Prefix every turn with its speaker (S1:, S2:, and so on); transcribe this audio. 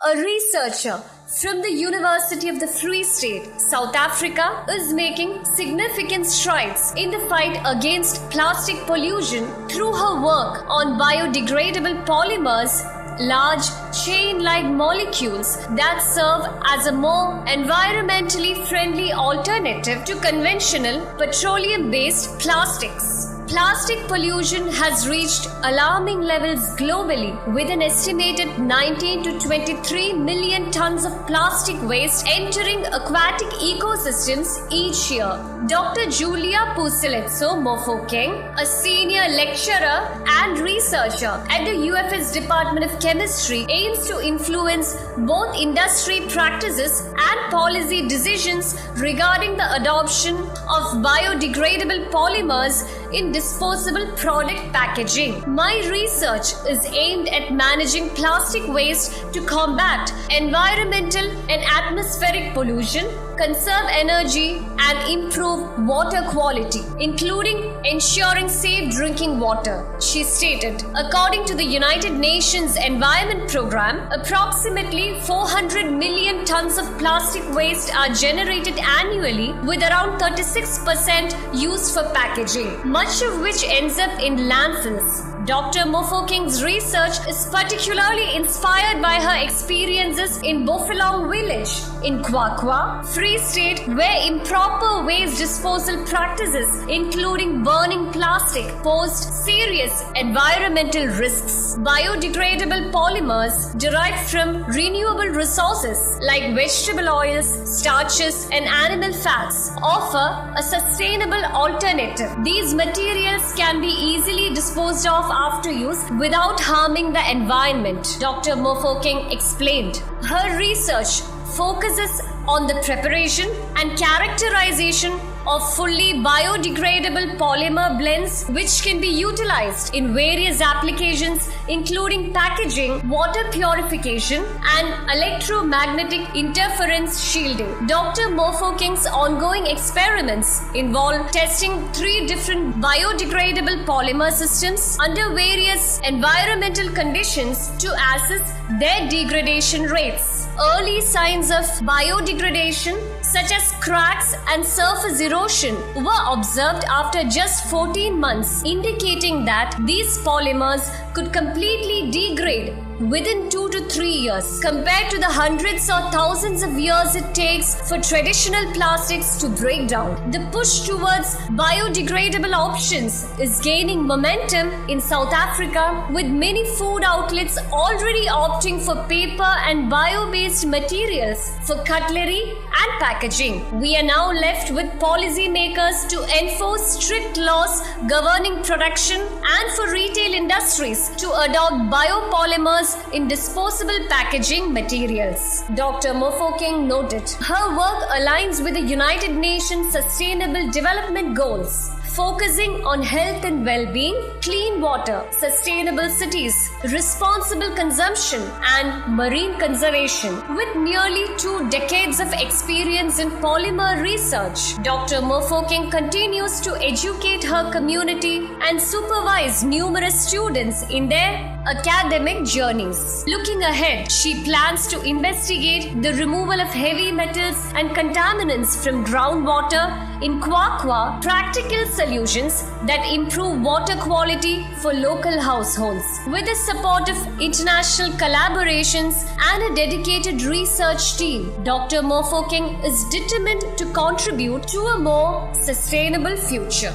S1: A researcher from the University of the Free State, South Africa, is making significant strides in the fight against plastic pollution through her work on biodegradable polymers, large chain-like molecules that serve as a more environmentally friendly alternative to conventional petroleum-based plastics. Plastic pollution has reached alarming levels globally, with an estimated 19 to 23 million tons of plastic waste entering aquatic ecosystems each year. Dr. Julia Puseletso Mofokeng, a senior lecturer and researcher at the UFS Department of Chemistry, aims to influence both industry practices and policy decisions regarding the adoption of biodegradable polymers in disposable product packaging. My research is aimed at managing plastic waste to combat environmental and atmospheric pollution, conserve energy, and improve water quality, including ensuring safe drinking water, she stated. According to the United Nations Environment Programme, approximately 400 million tons of plastic waste are generated annually, with around 36% used for packaging, much of which ends up in landfills. Dr. Mofokeng's research is particularly inspired by her experiences in Bofilong village in Kwakwa, Free State, where improper waste disposal practices, including burning plastic, posed serious environmental risks. Biodegradable polymers derived from renewable resources like vegetable oils, starches, and animal fats offer a sustainable alternative. These materials can be easily disposed of after use without harming the environment, Dr. Mofokeng explained. Her research focuses on the preparation and characterization of fully biodegradable polymer blends, which can be utilized in various applications including packaging, water purification, and electromagnetic interference shielding. Dr. Mofokeng's ongoing experiments involve testing 3 different biodegradable polymer systems under various environmental conditions to assess their degradation rates. Early signs of biodegradation, such as cracks and surface erosion, were observed after just 14 months, indicating that these polymers could completely degrade within 2 to 3 years, compared to the hundreds or thousands of years it takes for traditional plastics to break down. The push towards biodegradable options is gaining momentum in South Africa, with many food outlets already opting for paper and bio-based materials for cutlery and packaging. We are now left with policymakers to enforce strict laws governing production and for retail industries to adopt biopolymers in disposable packaging materials, Dr. Mofokeng noted. Her work aligns with the United Nations Sustainable Development Goals, focusing on health and well-being, clean water, sustainable cities, responsible consumption, and marine conservation. With nearly 2 decades of experience in polymer research, Dr. Mofokeng continues to educate her community and supervise numerous students in their academic journeys. Looking ahead, she plans to investigate the removal of heavy metals and contaminants from groundwater in Kwakwa, practical solutions that improve water quality for local households. With the support of international collaborations and a dedicated research team, Dr. Mofokeng is determined to contribute to a more sustainable future.